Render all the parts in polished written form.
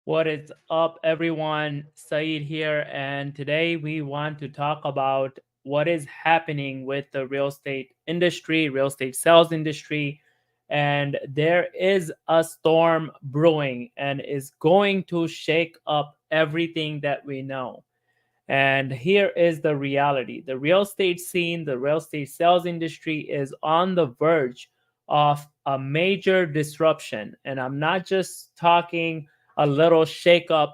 What is up, everyone? Saeed here, and today we want to talk about what is happening with the real estate industry, real estate sales industry. And there is a storm brewing and is going to shake up everything that we know. And here is the reality: the real estate scene, the real estate sales industry is on the verge of a major disruption. And I'm not just talking a little shakeup.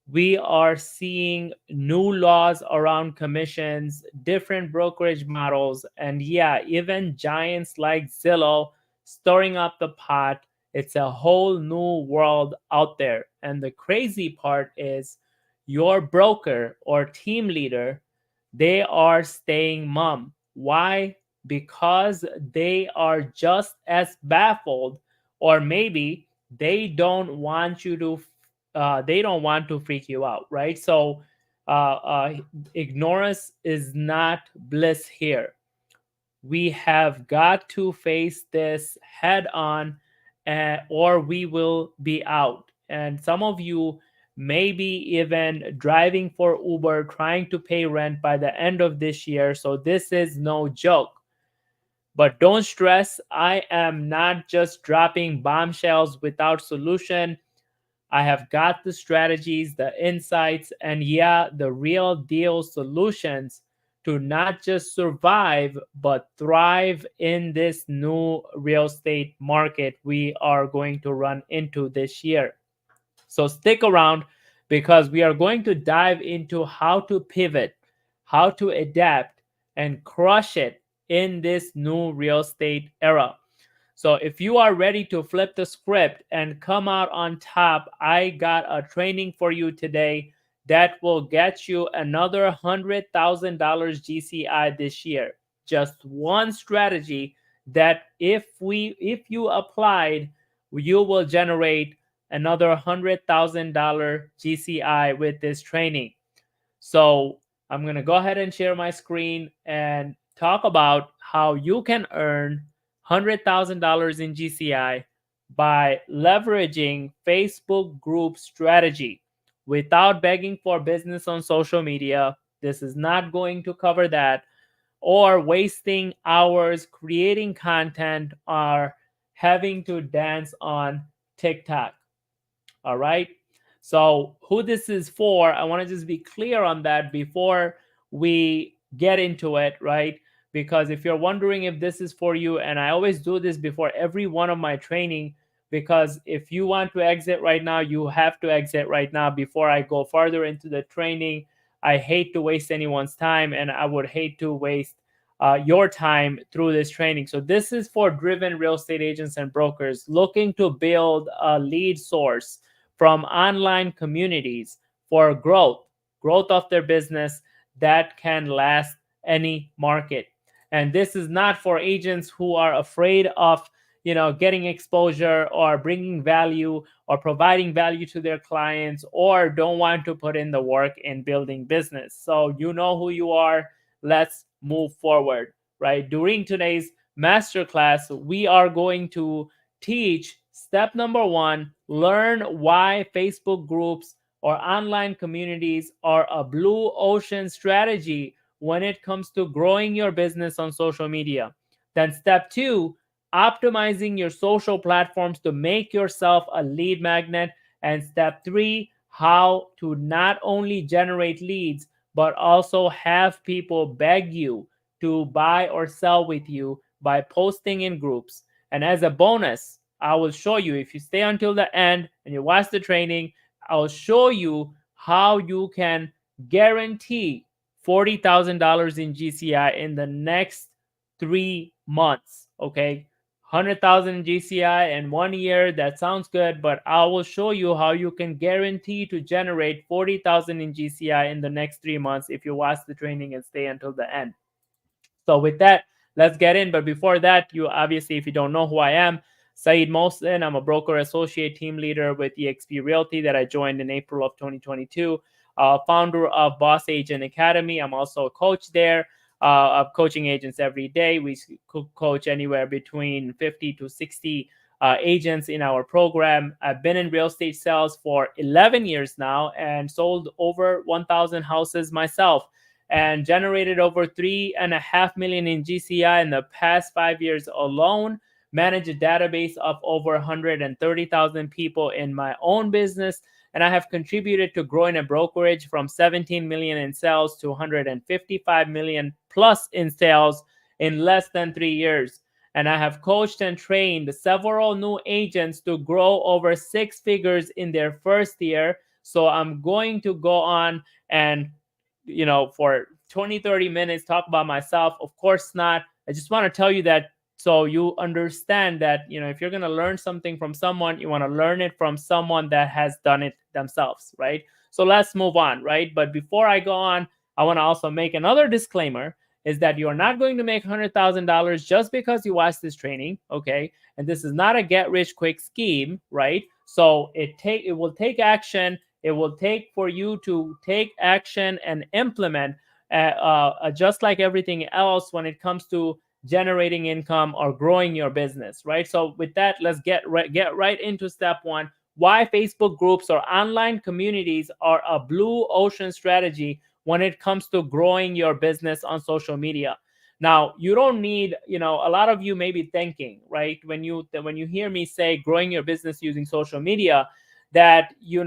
We are seeing new laws around commissions, different brokerage models, and yeah, even giants like Zillow stirring up the pot. It's a whole new world out there. And the crazy part is your broker or team leader, they are staying mum. Why? Because they are just as baffled, or maybe they don't want to freak you out, right? So ignorance is not bliss here. We have got to face this head on, or we will be out. And some of you may be even driving for Uber, trying to pay rent by the end of this year. So this is no joke. But don't stress. I am not just dropping bombshells without solution. I have got the strategies, the insights, and yeah, the real deal solutions to not just survive, but thrive in this new real estate market we are going to run into this year. So stick around because we are going to dive into how to pivot, how to adapt, and crush it in this new real estate era. So if you are ready to flip the script and come out on top, I got a training for you today that will get you another $100,000 GCI this year. Just one strategy that if you applied, you will generate another $100,000 GCI with this training. So I'm going to go ahead and share my screen and talk about how you can earn $100,000 in GCI by leveraging Facebook group strategy without begging for business on social media. This is not going to cover that, or wasting hours creating content or having to dance on TikTok. All right. So, who this is for, I want to just be clear on that before we get into it, right? Because if you're wondering if this is for you, and I always do this before every one of my training, because if you want to exit right now, you have to exit right now before I go further into the training. I hate to waste anyone's time, and I would hate to waste your time through this training. So, this is for driven real estate agents and brokers looking to build a lead source from online communities for growth of their business that can last any market. And this is not for agents who are afraid of, getting exposure or bringing value or providing value to their clients, or don't want to put in the work in building business. So you know who you are. Let's move forward, right? During today's masterclass, we are going to teach step number one: learn why Facebook groups or online communities are a blue ocean strategy when it comes to growing your business on social media. Then, step two: optimizing your social platforms to make yourself a lead magnet. And step three: how to not only generate leads, but also have people beg you to buy or sell with you by posting in groups. And as a bonus, I will show you, if you stay until the end and you watch the training, I'll show you how you can guarantee $40,000 in GCI in the next 3 months. Okay. 100,000 in GCI in 1 year. That sounds good, but I will show you how you can guarantee to generate 40,000 in GCI in the next 3 months if you watch the training and stay until the end. So with that, let's get in. But before that, you obviously, if you don't know who I am, Saeed Mohsin. I'm a broker associate team leader with eXp Realty that I joined in April of 2022. Founder of Boss Agent Academy. I'm also a coach there. Of coaching agents every day. We coach anywhere between 50 to 60 agents in our program. I've been in real estate sales for 11 years now and sold over 1,000 houses myself and generated over 3.5 million in GCI in the past 5 years alone. Manage a database of over 130,000 people in my own business, and I have contributed to growing a brokerage from 17 million in sales to 155 million plus in sales in less than 3 years. And I have coached and trained several new agents to grow over 6 figures in their first year. So I'm going to go on and, for 20, 30 minutes talk about myself. Of course not. I just want to tell you that so you understand that, if you're going to learn something from someone, you want to learn it from someone that has done it themselves, right? So let's move on, right? But before I go on, I want to also make another disclaimer is that you're not going to make $100,000 just because you watch this training, okay? And this is not a get rich quick scheme, right? So it will take action. It will take for you to take action and implement just like everything else when it comes to generating income or growing your business, right? So with that, let's get right into step one. Why Facebook groups or online communities are a blue ocean strategy when it comes to growing your business on social media. Now, you don't need, a lot of you may be thinking, right, when you hear me say growing your business using social media, that you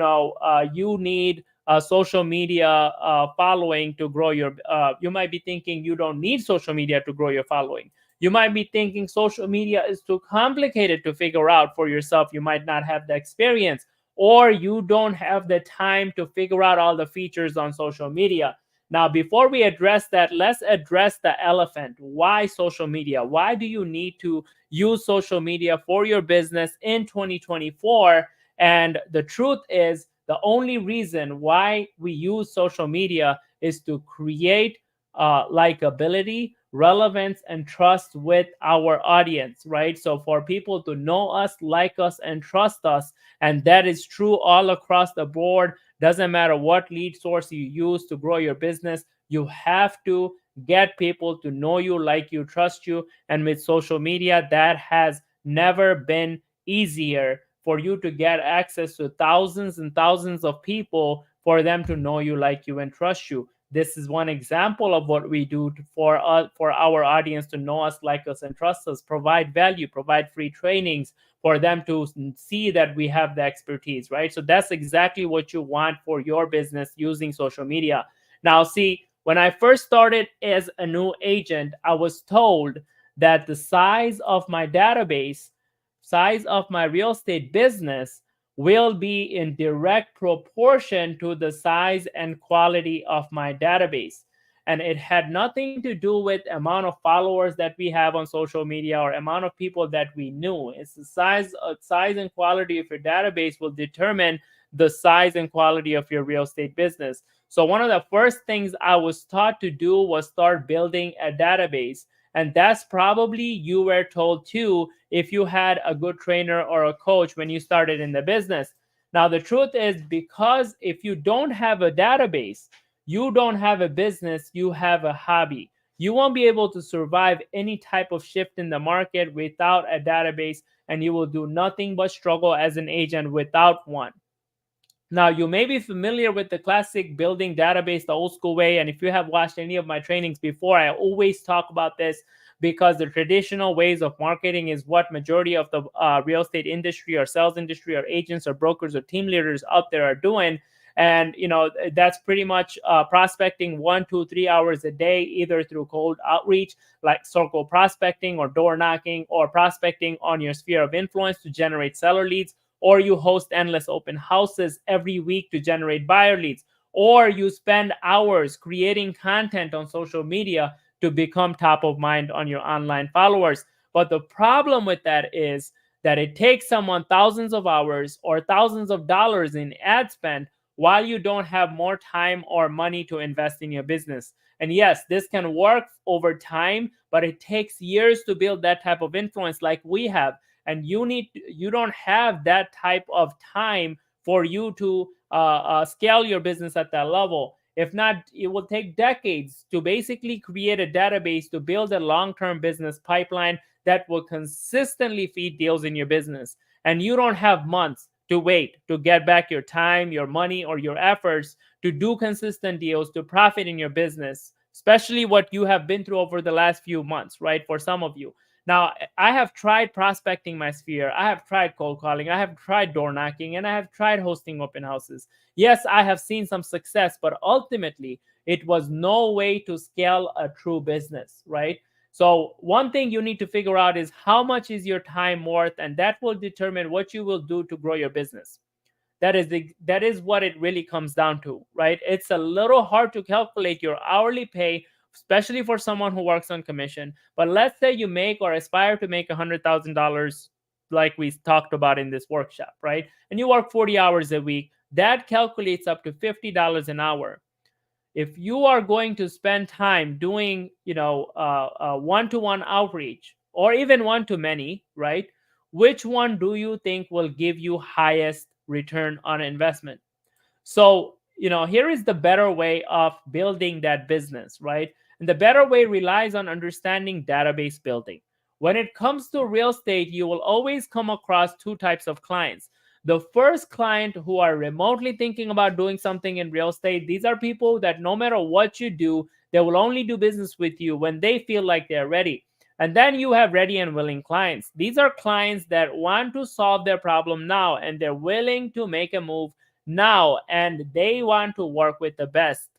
need a social media following to grow your. You might be thinking you don't need social media to grow your following. You might be thinking social media is too complicated to figure out for yourself. You might not have the experience, or you don't have the time to figure out all the features on social media. Now, before we address that, let's address the elephant. Why social media? Why do you need to use social media for your business in 2024? And the truth is, the only reason why we use social media is to create likability, relevance, and trust with our audience, right? So for people to know us, like us, and trust us, and that is true all across the board. Doesn't matter what lead source you use to grow your business, you have to get people to know you, like you, trust you. And with social media, that has never been easier for you to get access to thousands and thousands of people, for them to know you, like you, and trust you. This is one example of what we do for our audience to know us, like us, and trust us. Provide value, provide free trainings for them to see that we have the expertise, right? So that's exactly what you want for your business using social media. Now, see, when I first started as a new agent, I was told that the size of my database, size of my real estate business will be in direct proportion to the size and quality of my database. And it had nothing to do with amount of followers that we have on social media or amount of people that we knew. It's the size and quality of your database will determine the size and quality of your real estate business. So one of the first things I was taught to do was start building a database. And that's probably you were told too if you had a good trainer or a coach when you started in the business. Now, the truth is, because if you don't have a database, you don't have a business, you have a hobby. You won't be able to survive any type of shift in the market without a database, and you will do nothing but struggle as an agent without one. Now, you may be familiar with the classic building database the old school way. And if you have watched any of my trainings before, I always talk about this, because the traditional ways of marketing is what majority of the real estate industry or sales industry or agents or brokers or team leaders out there are doing. And, that's pretty much prospecting 1, 2, 3 hours a day, either through cold outreach, like circle prospecting or door knocking, or prospecting on your sphere of influence to generate seller leads, or you host endless open houses every week to generate buyer leads, or you spend hours creating content on social media to become top of mind on your online followers. But the problem with that is that it takes someone thousands of hours or thousands of dollars in ad spend, while you don't have more time or money to invest in your business. And yes, this can work over time, but it takes years to build that type of influence like we have. And you don't have that type of time for you to scale your business at that level. If not, it will take decades to basically create a database to build a long-term business pipeline that will consistently feed deals in your business. And you don't have months to wait to get back your time, your money, or your efforts to do consistent deals to profit in your business, especially what you have been through over the last few months, right? For some of you. Now, I have tried prospecting my sphere. I have tried cold calling. I have tried door knocking, and I have tried hosting open houses. Yes, I have seen some success, but ultimately, it was no way to scale a true business, right? So, one thing you need to figure out is how much is your time worth, and that will determine what you will do to grow your business. That is what it really comes down to, right? It's a little hard to calculate your hourly pay, especially for someone who works on commission. But let's say you make or aspire to make $100,000, like we talked about in this workshop, right? And you work 40 hours a week. That calculates up to $50 an hour. If you are going to spend time doing, one-to-one outreach or even one-to-many, right? Which one do you think will give you highest return on investment? So, here is the better way of building that business, right? And the better way relies on understanding database building. When it comes to real estate, you will always come across two types of clients. The first client who are remotely thinking about doing something in real estate, these are people that no matter what you do, they will only do business with you when they feel like they're ready. And then you have ready and willing clients. These are clients that want to solve their problem now and they're willing to make a move now and they want to work with the best.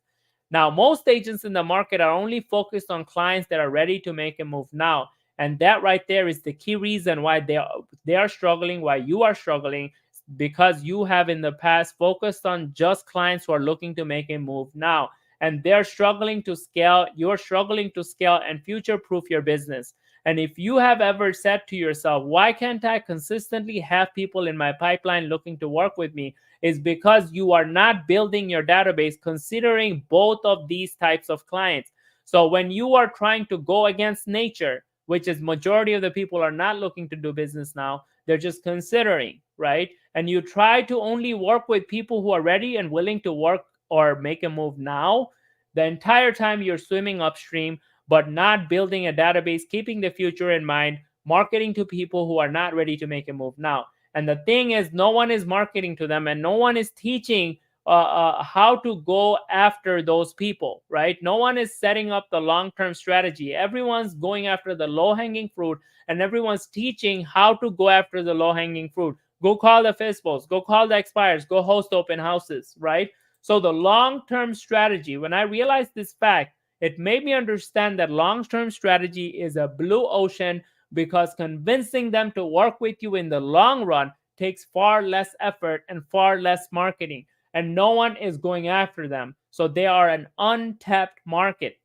Now, most agents in the market are only focused on clients that are ready to make a move now. And that right there is the key reason why they are struggling, why you are struggling, because you have in the past focused on just clients who are looking to make a move now. And they're struggling to scale. You're struggling to scale and future proof your business. And if you have ever said to yourself, why can't I consistently have people in my pipeline looking to work with me? Is because you are not building your database considering both of these types of clients. So when you are trying to go against nature, which is majority of the people are not looking to do business now, they're just considering, right? And you try to only work with people who are ready and willing to work or make a move now, the entire time you're swimming upstream, but not building a database, keeping the future in mind, marketing to people who are not ready to make a move now. And the thing is, no one is marketing to them and no one is teaching how to go after those people, right? No one is setting up the long-term strategy. Everyone's going after the low-hanging fruit and everyone's teaching how to go after the low-hanging fruit. Go call the FISBOs, go call the expires, go host open houses, right? So the long-term strategy, when I realized this fact, it made me understand that long-term strategy is a blue ocean because convincing them to work with you in the long run takes far less effort and far less marketing, and no one is going after them. So they are an untapped market.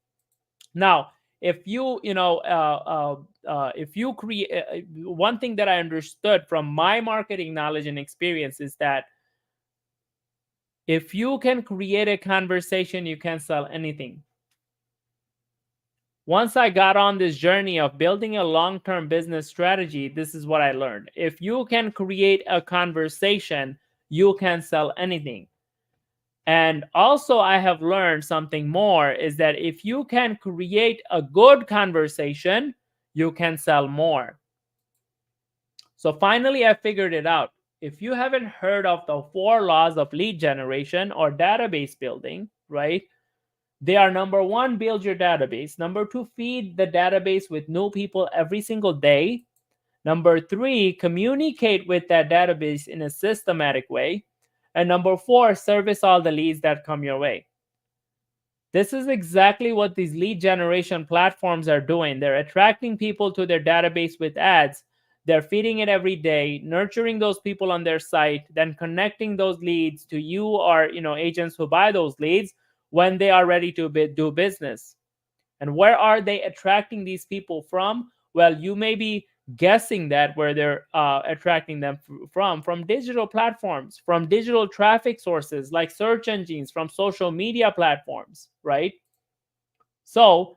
Now, if you create one thing that I understood from my marketing knowledge and experience is that if you can create a conversation, you can sell anything. Once I got on this journey of building a long-term business strategy, this is what I learned. If you can create a conversation, you can sell anything. And also, I have learned something more is that if you can create a good conversation, you can sell more. So finally, I figured it out. If you haven't heard of the 4 laws of lead generation or database building, right? They are number 1, build your database. Number 2, feed the database with new people every single day. Number 3, communicate with that database in a systematic way. And number 4, service all the leads that come your way. This is exactly what these lead generation platforms are doing. They're attracting people to their database with ads. They're feeding it every day, nurturing those people on their site, then connecting those leads to you or agents who buy those leads when they are ready to do business. And where are they attracting these people from? Well, you may be guessing that where they're attracting them from digital platforms, from digital traffic sources like search engines, from social media platforms, right? So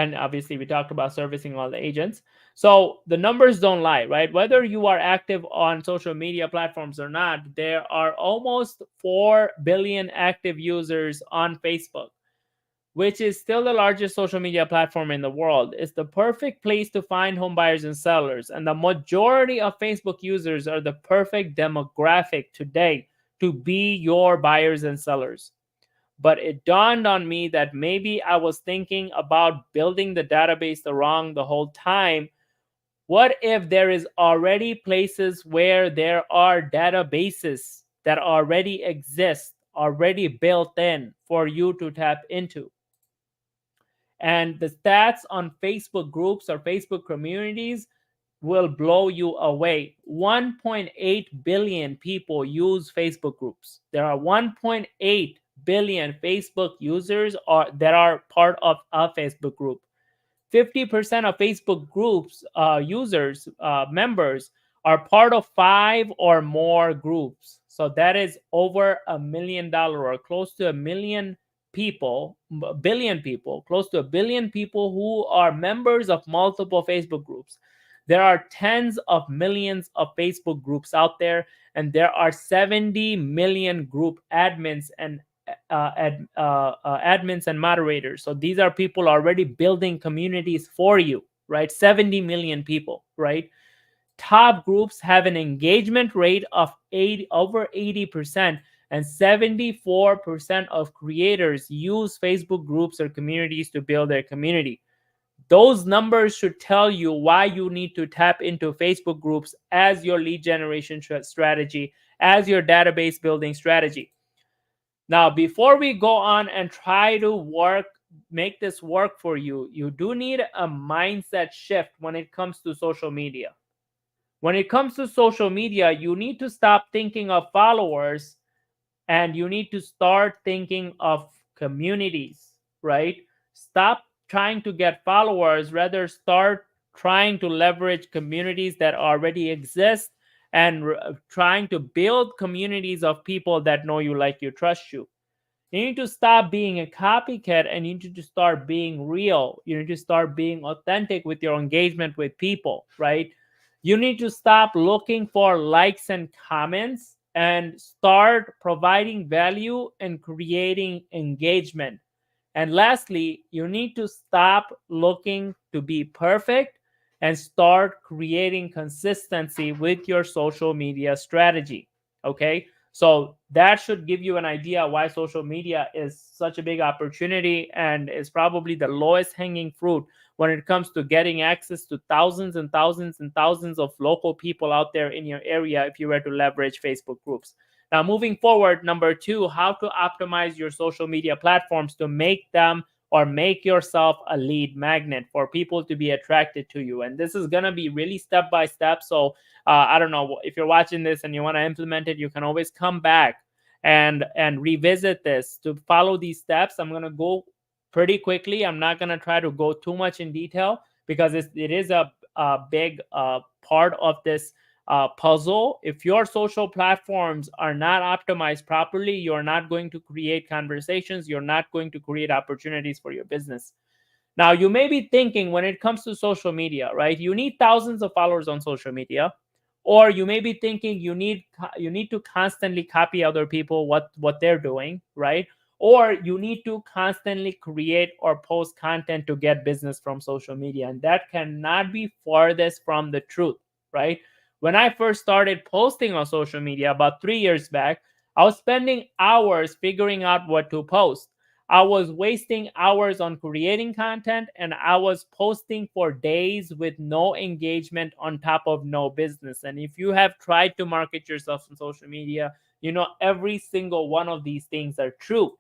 And obviously, we talked about servicing all the agents. So the numbers don't lie, right? Whether you are active on social media platforms or not, there are almost 4 billion active users on Facebook, which is still the largest social media platform in the world. It's the perfect place to find home buyers and sellers. And the majority of Facebook users are the perfect demographic today to be your buyers and sellers. But it dawned on me that maybe I was thinking about building the database wrong the whole time. What if there is already places where there are databases that already exist, already built in for you to tap into? And the stats on Facebook groups or Facebook communities will blow you away. 1.8 billion people use Facebook groups. There are 1.8 billion Facebook users that are part of a Facebook group. 50% of Facebook groups users, members, are part of 5 or more groups. So that is over $1 million, or close to a million people, a billion people, close to a billion people who are members of multiple Facebook groups. There are tens of millions of Facebook groups out there, and there are 70 million group admins and admins and moderators. So these are people already building communities for you, right? 70 million people, right? Top groups have an engagement rate of over 80%, and 74% of creators use Facebook groups or communities to build their community. Those numbers should tell you why you need to tap into Facebook groups as your lead generation strategy, as your database building strategy. Now, before we go on and try to make this work for you, you do need a mindset shift when it comes to social media. When it comes to social media, you need to stop thinking of followers and you need to start thinking of communities, right? Stop trying to get followers, rather start trying to leverage communities that already exist and trying to build communities of people that know you, like you, trust you. You need to stop being a copycat and you need to start being real. You need to start being authentic with your engagement with people, right? You need to stop looking for likes and comments and start providing value and creating engagement. And lastly, you need to stop looking to be perfect and start creating consistency with your social media strategy. Okay. So that should give you an idea why social media is such a big opportunity and is probably the lowest hanging fruit when it comes to getting access to thousands and thousands and thousands of local people out there in your area if you were to leverage Facebook groups. Now, moving forward, number 2, how to optimize your social media platforms to make them or make yourself a lead magnet for people to be attracted to you. And this is going to be really step by step. So I don't know if you're watching this and you want to implement it, you can always come back and revisit this to follow these steps. I'm going to go pretty quickly. I'm not going to try to go too much in detail because it is a big part of this puzzle. If your social platforms are not optimized properly, you're not going to create conversations. You're not going to create opportunities for your business. Now, you may be thinking when it comes to social media, right? You need thousands of followers on social media, or you may be thinking you need to constantly copy other people what they're doing, right? Or you need to constantly create or post content to get business from social media, and that cannot be farthest from the truth, right? When I first started posting on social media about 3 years back, I was spending hours figuring out what to post. I was wasting hours on creating content and I was posting for days with no engagement on top of no business. And if you have tried to market yourself on social media, you know every single one of these things are true.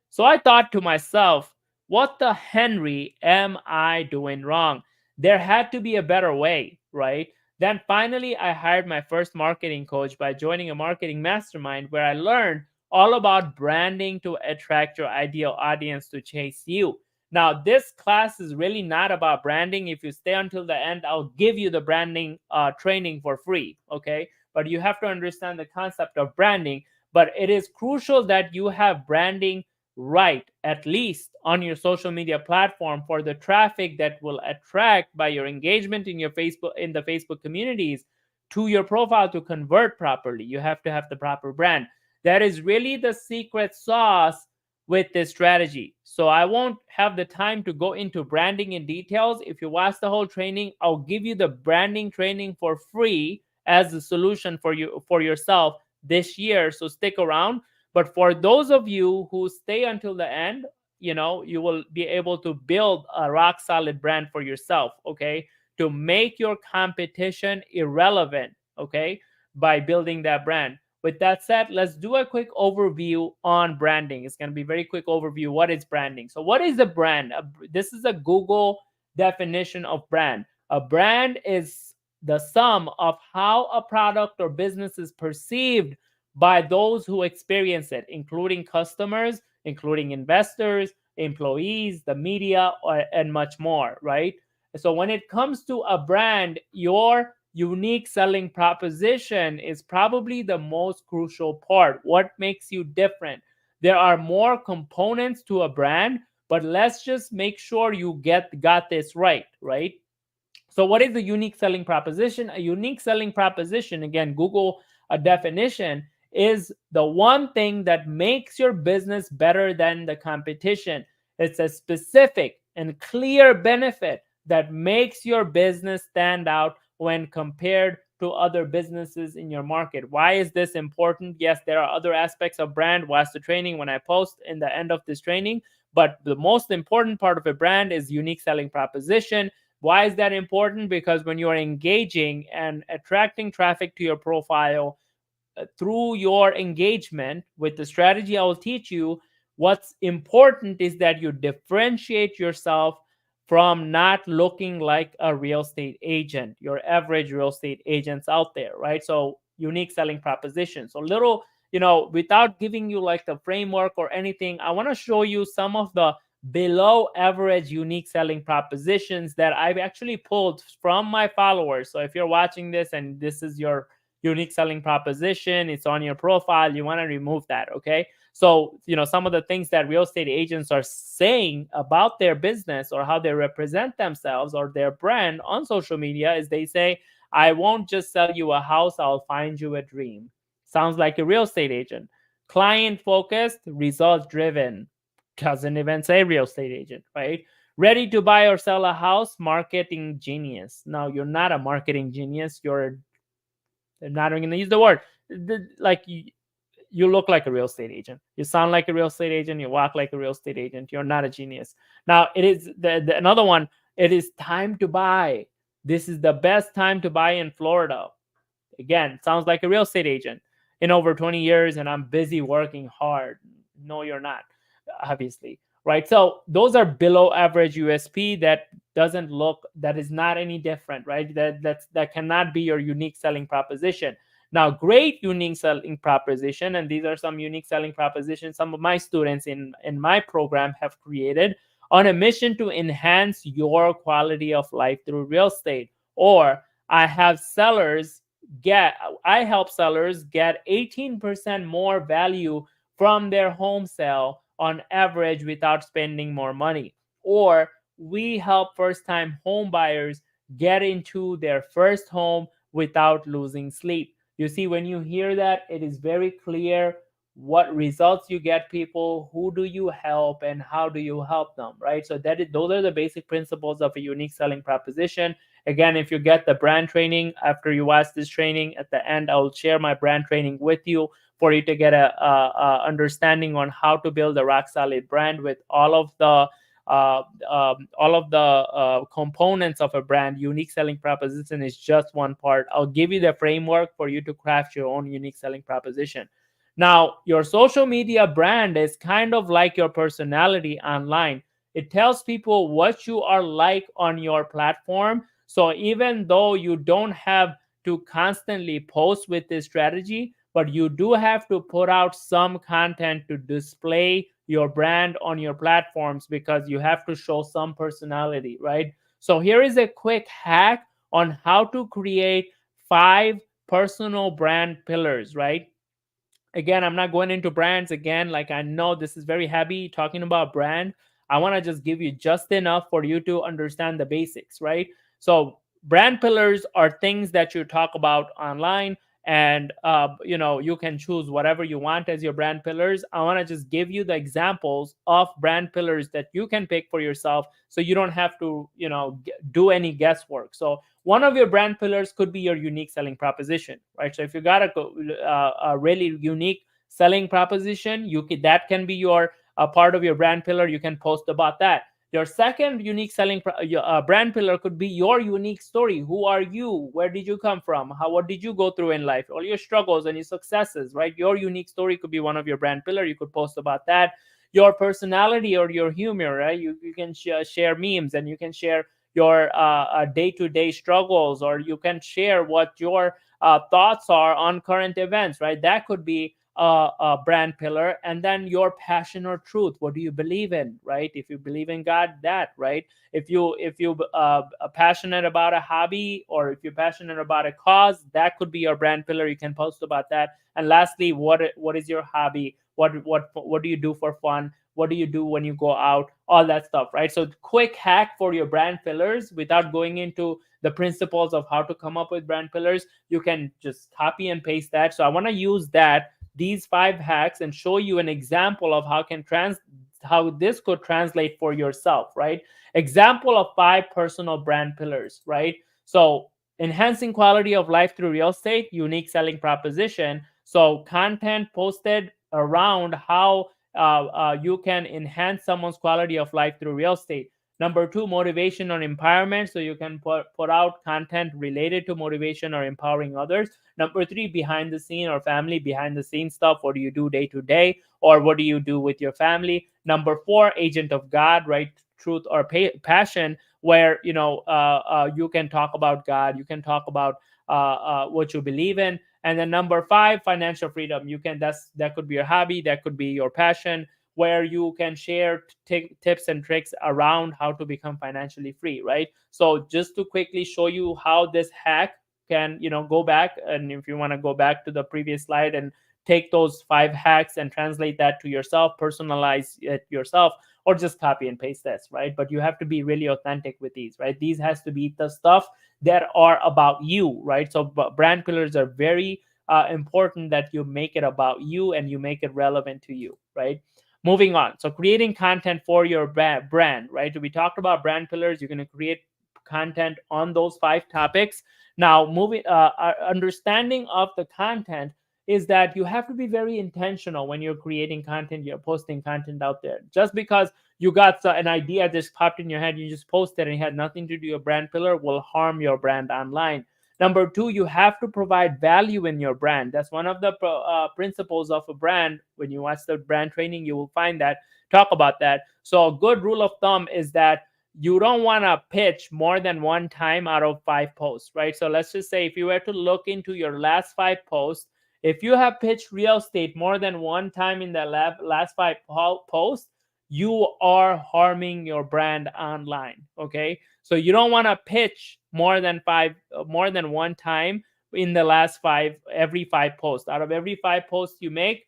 So I thought to myself, what the Henry am I doing wrong? There had to be a better way, right? Then finally, I hired my first marketing coach by joining a marketing mastermind where I learned all about branding to attract your ideal audience to chase you. Now, this class is really not about branding. If you stay until the end, I'll give you the branding training for free, okay? But you have to understand the concept of branding. But it is crucial that you have branding right, at least on your social media platform, for the traffic that will attract by your engagement in your Facebook, in the Facebook communities, to your profile to convert properly. You have to have the proper brand. That is really the secret sauce with this strategy. So I won't have the time to go into branding in details. If you watch the whole training, I'll give you the branding training for free as a solution for you, for yourself, this year. So stick around. But for those of you who stay until the end, you will be able to build a rock solid brand for yourself, okay? To make your competition irrelevant, okay? By building that brand. With that said, let's do a quick overview on branding. It's going to be a very quick overview. What is branding? So, what is a brand? This is a Google definition of brand. A brand is the sum of how a product or business is perceived by those who experience it, including customers, including investors, employees, the media, and much more, right? So when it comes to a brand, your unique selling proposition is probably the most crucial part. What makes you different? There are more components to a brand, but let's just make sure you got this right, right? So, what is the unique selling proposition? A unique selling proposition, again, Google a definition, is the one thing that makes your business better than the competition. It's a specific and clear benefit that makes your business stand out when compared to other businesses in your market. Why is this important? Yes, there are other aspects of brand. Watch the training when I post in the end of this training. But the most important part of a brand is unique selling proposition. Why is that important? Because when you're engaging and attracting traffic to your profile, through your engagement with the strategy I will teach you, what's important is that you differentiate yourself from not looking like a real estate agent, your average real estate agents out there, right? So, unique selling proposition. So, little, without giving you like the framework or anything, I want to show you some of the below average unique selling propositions that I've actually pulled from my followers. So, if you're watching this and this is your unique selling proposition, it's on your profile, you want to remove that, okay? So, some of the things that real estate agents are saying about their business or how they represent themselves or their brand on social media is they say, I won't just sell you a house, I'll find you a dream. Sounds like a real estate agent. Client focused, result driven. Doesn't even say real estate agent, right? Ready to buy or sell a house, marketing genius. Now, you're not a marketing genius, you're not even going to use the word. Like you look like a real estate agent. You sound like a real estate agent. You walk like a real estate agent. You're not a genius. Now, it is another one. It is time to buy. This is the best time to buy in Florida. Again, sounds like a real estate agent. In over 20 years, and I'm busy working hard. No, you're not, obviously. Right. So those are below average USP that is not any different, right? That cannot be your unique selling proposition. Now, great unique selling proposition, and these are some unique selling propositions some of my students in my program have created on a mission to enhance your quality of life through real estate. Or I have sellers get I help sellers get 18% more value from their home sale on average without spending more money. Or we help first time home buyers get into their first home without losing sleep. You see, when you hear that, it is very clear what results you get people, who do you help, and how do you help them, right? So those are the basic principles of a unique selling proposition. Again, if you get the brand training after you watch this training, at the end, I'll share my brand training with you for you to get a understanding on how to build a rock solid brand with all of the components of a brand. Unique selling proposition is just one part. I'll give you the framework for you to craft your own unique selling proposition. Now, your social media brand is kind of like your personality online. It tells people what you are like on your platform. So even though you don't have to constantly post with this strategy, but you do have to put out some content to display your brand on your platforms because you have to show some personality, right? So here is a quick hack on how to create 5 personal brand pillars, right? Again, I'm not going into brands again. Like, I know this is very heavy talking about brand. I want to just give you just enough for you to understand the basics, right? So brand pillars are things that you talk about online, and you can choose whatever you want as your brand pillars. I want to just give you the examples of brand pillars that you can pick for yourself, so you don't have to do any guesswork. So one of your brand pillars could be your unique selling proposition, right? So if you got a really unique selling proposition, that can be your a part of your brand pillar. You can post about that. Your second unique brand pillar could be your unique story. Who are you? Where did you come from? What did you go through in life? All your struggles and your successes, right? Your unique story could be one of your brand pillar. You could post about that. Your personality or your humor, right? You can share memes, and you can share your day-to-day struggles, or you can share what your thoughts are on current events, right? That could be a brand pillar. And then your passion or truth. What do you believe in, right? If you believe in God, that, right? If you are passionate about a hobby, or if you're passionate about a cause, that could be your brand pillar. You can post about that. And lastly, what is your hobby? What do you do for fun? What do you do when you go out? All that stuff, right? So quick hack for your brand pillars, without going into the principles of how to come up with brand pillars. You can just copy and paste that. So I want to use these 5 hacks and show you an example of how this could translate for yourself, right? Example of 5 personal brand pillars, right? So enhancing quality of life through real estate, unique selling proposition. So content posted around how you can enhance someone's quality of life through real estate. Number 2, motivation or empowerment. So you can put out content related to motivation or empowering others. Number 3, behind the scene or family behind the scene stuff. What do you do day to day, or what do you do with your family? Number 4, agent of God, right? Truth or passion, where you can talk about God, you can talk about what you believe in. And then number 5, financial freedom. That could be your hobby, that could be your passion, where you can share tips and tricks around how to become financially free, right? So just to quickly show you how this hack can, go back, and if you want to go back to the previous slide and take those 5 hacks and translate that to yourself, personalize it yourself, or just copy and paste this, right? But you have to be really authentic with these, right? These has to be the stuff that are about you, right? So brand pillars are very important, that you make it about you and you make it relevant to you, right? Moving on. So creating content for your brand, right? So we talked about brand pillars. You're going to create content on those 5 topics. Now, understanding of the content is that you have to be very intentional when you're creating content, you're posting content out there. Just because you got an idea just popped in your head, you just post it and it had nothing to do with your brand pillar, will harm your brand online. Number 2, you have to provide value in your brand. That's one of the principles of a brand. When you watch the brand training, you will find that, talk about that. So a good rule of thumb is that you don't want to pitch more than 1 time out of 5 posts, right? So let's just say if you were to look into your last 5 posts, if you have pitched real estate more than 1 time in the last 5 posts, you are harming your brand online. Okay, so you don't want to pitch more than 1 time in the last every 5 posts. Out of every 5 posts you make,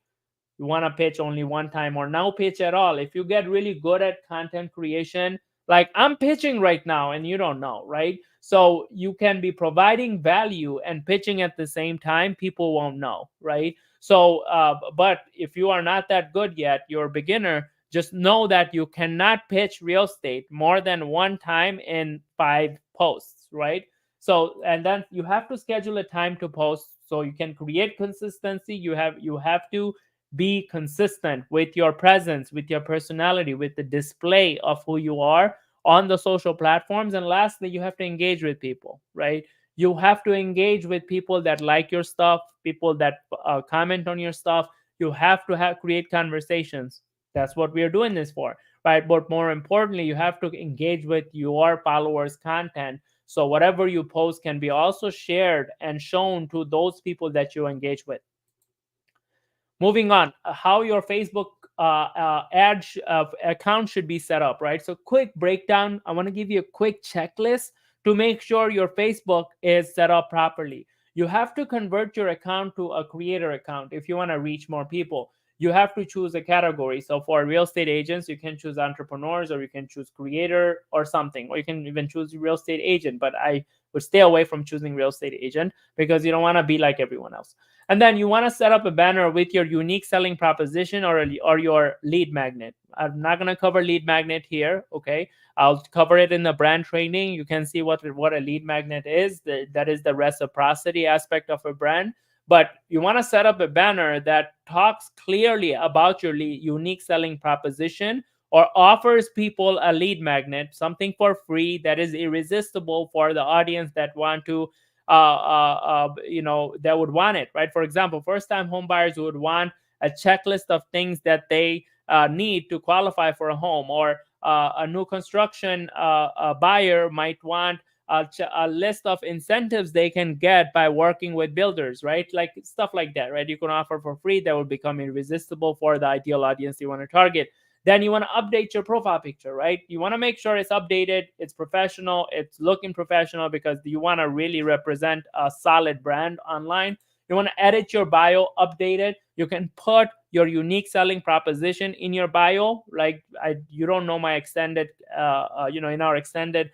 you want to pitch only 1 time, or no pitch at all. If you get really good at content creation, like I'm pitching right now and you don't know, right? So you can be providing value and pitching at the same time, people won't know, right? So but if you are not that good yet, you're a beginner, just know that you cannot pitch real estate more than 1 time in 5 posts, right? So, and then you have to schedule a time to post so you can create consistency. You have to be consistent with your presence, with your personality, with the display of who you are on the social platforms. And lastly, you have to engage with people, right? You have to engage with people that like your stuff, people that comment on your stuff. You have to create conversations. That's what we are doing this for, right? But more importantly, you have to engage with your followers' content. So whatever you post can be also shared and shown to those people that you engage with. Moving on, how your Facebook ad account should be set up, right? So quick breakdown. I want to give you a quick checklist to make sure your Facebook is set up properly. You have to convert your account to a creator account if you want to reach more people. You have to choose a category. So for real estate agents, you can choose entrepreneurs, or you can choose creator or something, or you can even choose real estate agent. But I would stay away from choosing real estate agent because you don't want to be like everyone else. And then you want to set up a banner with your unique selling proposition, or your lead magnet. I'm not going to cover lead magnet here. Okay. I'll cover it in the brand training. You can see what a lead magnet is. That is the reciprocity aspect of a brand. But you want to set up a banner that talks clearly about your unique selling proposition, or offers people a lead magnet, something for free that is irresistible for the audience that want to, that would want it, right? For example, first time home buyers would want a checklist of things that they need to qualify for a home, or a new construction buyer might want a list of incentives they can get by working with builders, right? Like stuff like that, right? You can offer for free that will become irresistible for the ideal audience you want to target. Then you want to update your profile picture, right? You want to make sure it's updated, it's professional, it's looking professional, because you want to really represent a solid brand online. You want to edit your bio, update it. You can put your unique selling proposition in your bio. Like you don't know my extended, in our extended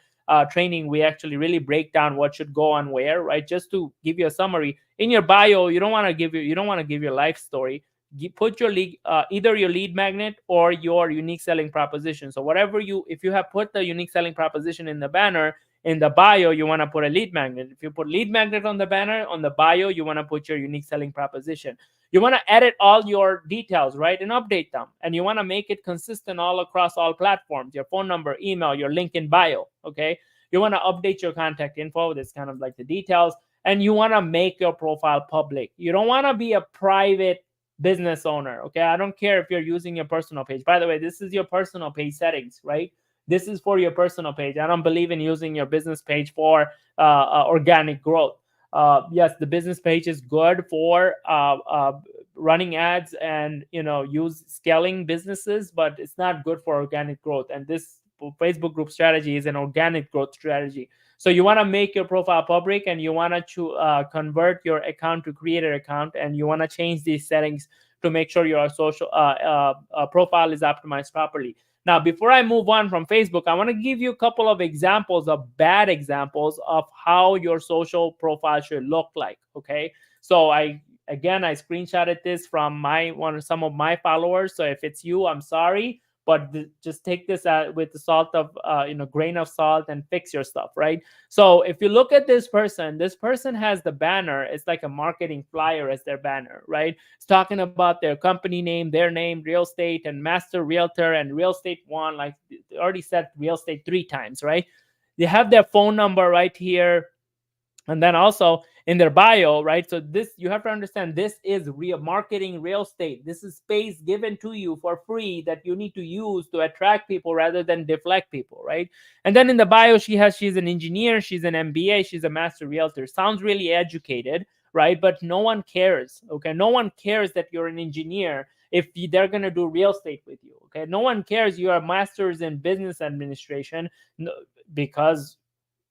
training, we actually really break down what should go on where, right? Just to give you a summary, in your bio, you don't want to give your life story. You put your lead, either your lead magnet or your unique selling proposition. So if you have put the unique selling proposition in the banner, in the bio, you want to put a lead magnet. If you put lead magnet on the banner, on the bio, you want to put your unique selling proposition. You want to edit all your details, right, and update them. And you want to make it consistent all across all platforms, your phone number, email, your link in bio, okay? You want to update your contact info. That's kind of like the details. And you want to make your profile public. You don't want to be a private business owner, okay? I don't care if you're using your personal page. By the way, this is your personal page settings, right? This is for your personal page. I don't believe in using your business page for organic growth. Yes, the business page is good for running ads and use scaling businesses, but it's not good for organic growth. And this Facebook group strategy is an organic growth strategy. So you want to make your profile public, and you want to convert your account to creator account, and you want to change these settings to make sure your social profile is optimized properly. Now, before I move on from Facebook, I want to give you a couple of examples of bad examples of how your social profile should look like. Okay, so I screenshotted this from some of my followers. So if it's you, I'm sorry, but just take this with the salt of grain of salt, and fix your stuff, right? So if you look at this person has the banner. It's like a marketing flyer as their banner, right? It's talking about their company name, their name, real estate, and master realtor, and real estate one. Like they already said real estate 3 times, right? They have their phone number right here, and then also in their bio, right? So this, you have to understand, this is real marketing real estate. This is space given to you for free that you need to use to attract people rather than deflect people, right? And then in the bio, she's an engineer, she's an MBA, she's a master realtor. Sounds really educated, right? But no one cares, okay? No one cares that you're an engineer if they're going to do real estate with you, okay? No one cares you are masters in business administration, because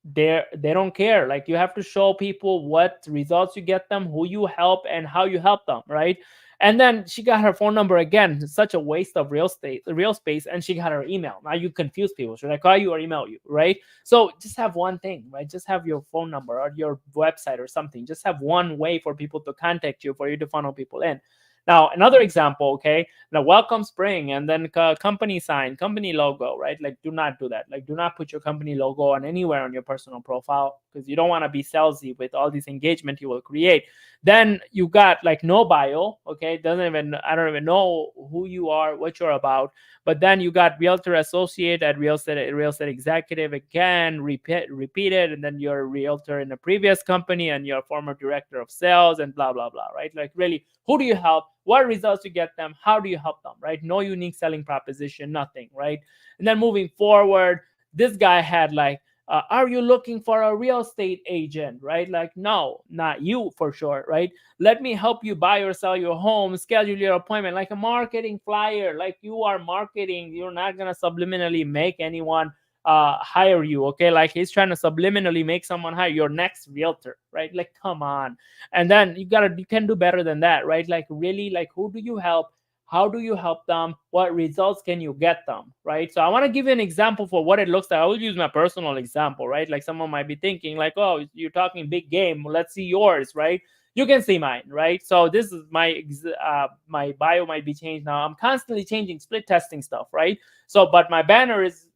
they don't care. Like, you have to show people what results you get them, who you help, and how you help them, right? And then she got her phone number again. Such a waste of real space. And she got her email. Now you confuse people. Should I call you or email you, right? So just have one thing, right? Just have your phone number or your website or something. Just have one way for people to contact you, for you to funnel people in. Now, another example, okay? Now, welcome spring, and then company sign, company logo, right? Like, do not do that. Like, do not put your company logo on anywhere on your personal profile, because you don't want to be salesy with all this engagement you will create. Then you got like no bio, okay? I don't even know who you are, what you're about. But then you got realtor associate at real estate executive again, repeated, and then you're a realtor in a previous company, and you're a former director of sales, and blah blah blah, right? Like, really, who do you help? What results you get them? How do you help them, right? No unique selling proposition, nothing, right? And then moving forward, this guy had like, are you looking for a real estate agent, right? Like, no, not you for sure, right? Let me help you buy or sell your home, schedule your appointment, like a marketing flyer. Like, you are marketing. You're not going to subliminally make anyone hire you. Okay, like he's trying to subliminally make someone hire your next realtor, right? Like, come on. And then you can do better than that, right? Like, really, like, who do you help? How do you help them? What results can you get them, right? So I want to give you an example for what it looks like. I will use my personal example, right? Like, someone might be thinking like, oh, you're talking big game, let's see yours, right? You can see mine, right? So this is my bio might be changed now. I'm constantly changing, split testing stuff, right? So, but my banner is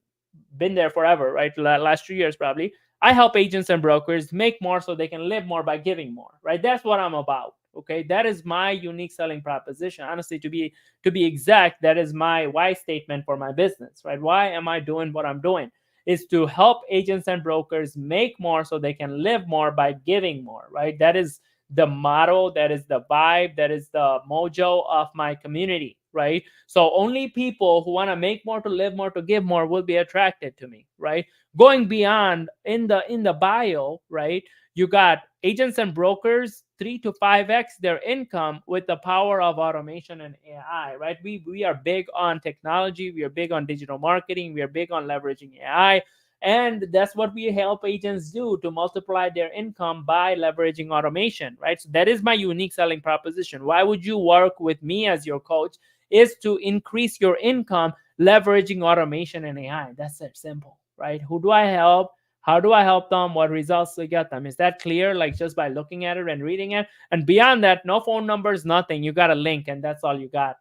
been there forever, right? Last 2 years probably. I help agents and brokers make more so they can live more by giving more, right? That's what I'm about. Okay, that is my unique selling proposition. Honestly, to be exact, that is my why statement for my business, right? Why am I doing what I'm doing? Is to help agents and brokers make more so they can live more by giving more, right? That is the motto, that is the vibe, that is the mojo of my community, right? So only people who want to make more, to live more, to give more will be attracted to me, right? Going beyond in the bio, right? You got agents and brokers 3 to 5x their income with the power of automation and AI, right? We are big on technology, we are big on digital marketing, we are big on leveraging AI. And that's what we help agents do, to multiply their income by leveraging automation, right? So that is my unique selling proposition. Why would you work with me as your coach? Is to increase your income leveraging automation and AI. That's it, simple, right? Who do I help? How do I help them? What results do I get them? Is that clear? Like, just by looking at it and reading it? And beyond that, no phone numbers, nothing. You got a link, and that's all you got,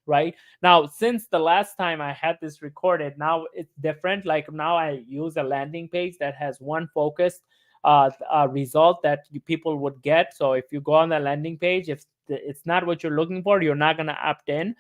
right? Now, since the last time I had this recorded, now it's different. Like, now I use a landing page that has one focused result that people would get. So if you go on the landing page, if it's not what you're looking for, you're not going to opt in.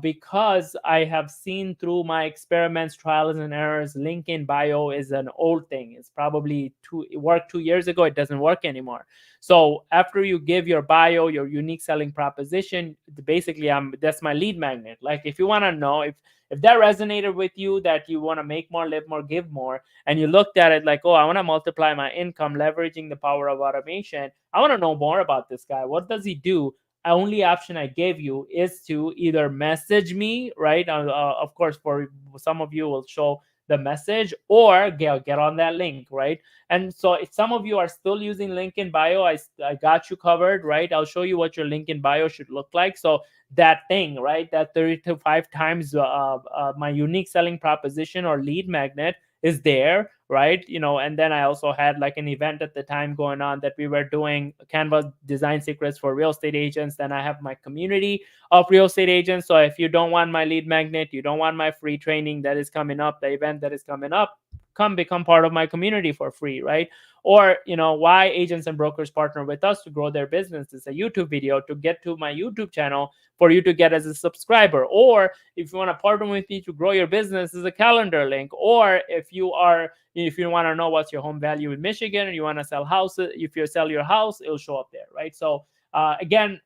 Because I have seen through my experiments, trials and errors, link in bio is an old thing. It's probably it worked 2 years ago. It doesn't work anymore. So after you give your bio, your unique selling proposition, basically, that's my lead magnet. Like, if you want to know if that resonated with you, that you want to make more, live more, give more, and you looked at it like, oh, I want to multiply my income leveraging the power of automation. I want to know more about this guy. What does he do? Only option I gave you is to either message me, right? Of course, for some of you will show the message, or get on that link, right? And so if some of you are still using link in bio, I got you covered, right? I'll show you what your link in bio should look like. So that thing, right? That 35 times my unique selling proposition or lead magnet is there, right? And then I also had like an event at the time going on that we were doing Canva design secrets for real estate agents. Then I have my community of real estate agents. So if you don't want my lead magnet, you don't want my free training that is coming up, the event that is coming up, come become part of my community for free, right? Or, why agents and brokers partner with us to grow their business is a YouTube video to get to my YouTube channel for you to get as a subscriber. Or if you want to partner with me to grow your business, is a calendar link. Or if you want to know what's your home value in Michigan and you want to sell houses, if you sell your house, it'll show up there, right? So again,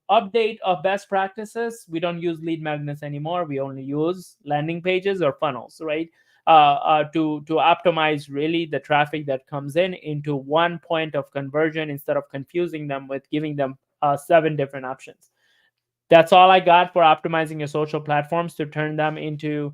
update of best practices. We don't use lead magnets anymore. We only use landing pages or funnels, right? To optimize really the traffic that comes in into one point of conversion, instead of confusing them with giving them 7 different options. That's all I got for optimizing your social platforms to turn them into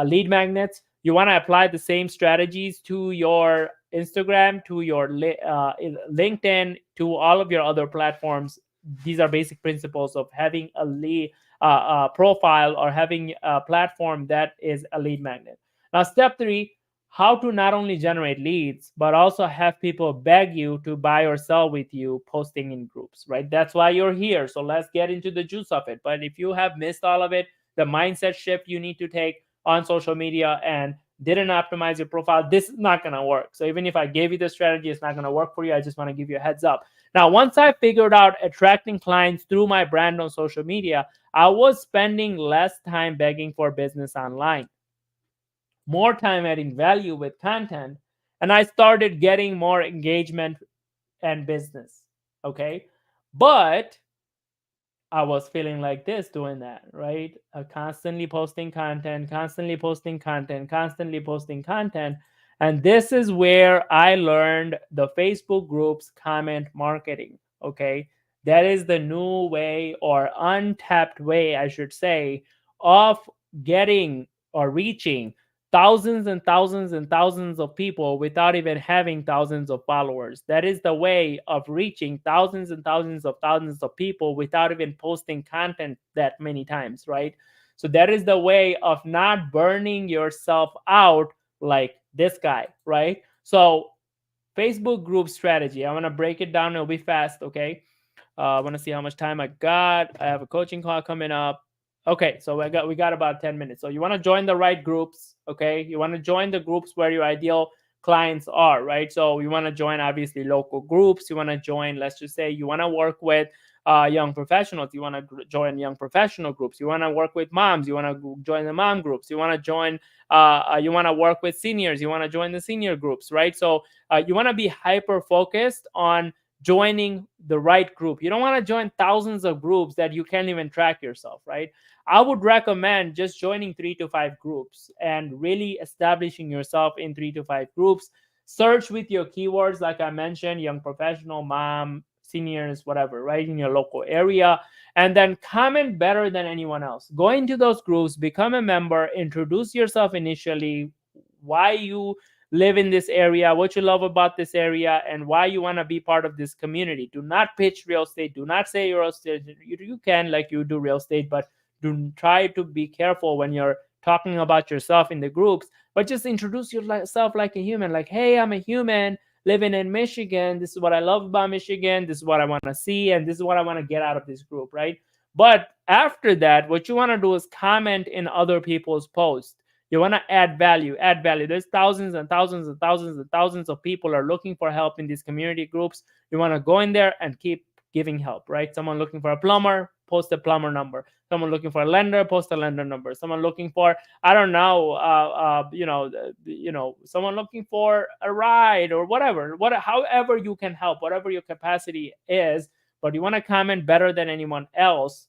lead magnets. You want to apply the same strategies to your Instagram, to your LinkedIn, to all of your other platforms. These are basic principles of having a lead profile, or having a platform that is a lead magnet. Now, step 3, how to not only generate leads, but also have people beg you to buy or sell with you, posting in groups, right? That's why you're here. So let's get into the juice of it. But if you have missed all of it, the mindset shift you need to take on social media and didn't optimize your profile, this is not going to work. So even if I gave you the strategy, it's not going to work for you. I just want to give you a heads up. Now, once I figured out attracting clients through my brand on social media, I was spending less time begging for business online, more time adding value with content, and I started getting more engagement and business. Okay. But I was feeling like this doing that, right? Constantly posting content, constantly posting content, constantly posting content. And this is where I learned the Facebook groups comment marketing. Okay. That is the new way, or untapped way, I should say, of getting or reaching thousands and thousands and thousands of people without even having thousands of followers. That is the way of reaching thousands of people without even posting content that many times, right? So that is the way of not burning yourself out like this guy, right? So Facebook group strategy. I want to break it down. It'll be fast, okay? I want to see how much time I got. I have a coaching call coming up. Okay, so we got about 10 minutes. So you want to join the right groups, okay? You want to join the groups where your ideal clients are, right? So you want to join obviously local groups. You want to join, let's just say you want to work with young professionals. You want to join young professional groups. You want to work with moms. You want to join the mom groups. You want to join you want to work with seniors. You want to join the senior groups, right? So you want to be hyper focused on joining the right group. You don't want to join thousands of groups that you can't even track yourself, right? I would recommend just joining 3 to 5 groups and really establishing yourself in 3 to 5 groups. Search with your keywords, like I mentioned, young professional, mom, seniors, whatever, right, in your local area. And then comment better than anyone else. Go into those groups, become a member, introduce yourself initially, why you live in this area, what you love about this area, and why you want to be part of this community. Do not pitch real estate. Do not say real estate. You can, like you do real estate, but do try to be careful when you're talking about yourself in the groups. But just introduce yourself like a human. Like, hey, I'm a human living in Michigan. This is what I love about Michigan. This is what I want to see, and this is what I want to get out of this group, right? But after that, what you want to do is comment in other people's posts. You want to add value, add value. There's thousands and thousands and thousands and thousands of people are looking for help in these community groups. You want to go in there and keep giving help, right? Someone looking for a plumber, post a plumber number. Someone looking for a lender, post a lender number. Someone looking for, I don't know, someone looking for a ride or whatever, however you can help, whatever your capacity is. But you want to comment better than anyone else,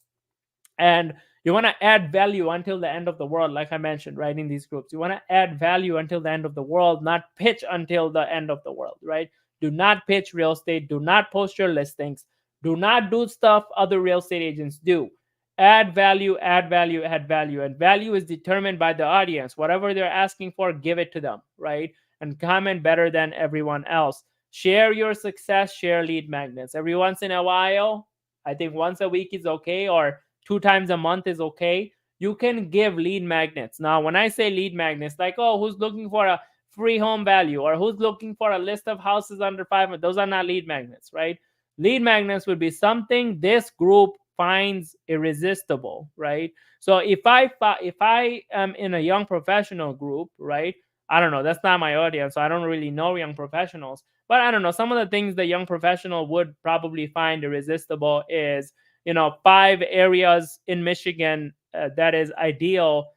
and you want to add value until the end of the world, like I mentioned, right? In these groups, you want to add value until the end of the world, not pitch until the end of the world, right? Do not pitch real estate. Do not post your listings. Do not do stuff other real estate agents do. Add value, add value, add value. And value is determined by the audience. Whatever they're asking for, give it to them, right? And comment better than everyone else. Share your success, share lead magnets. Every once in a while, I think once a week is okay, or 2 times a month is okay. You can give lead magnets. Now, when I say lead magnets, like, oh, who's looking for a free home value, or who's looking for a list of houses under 500, those are not lead magnets, right? Lead magnets would be something this group finds irresistible, right? So if I am in a young professional group, right? I don't know, that's not my audience, so I don't really know young professionals. But I don't know, some of the things the young professional would probably find irresistible is, 5 areas in Michigan that is ideal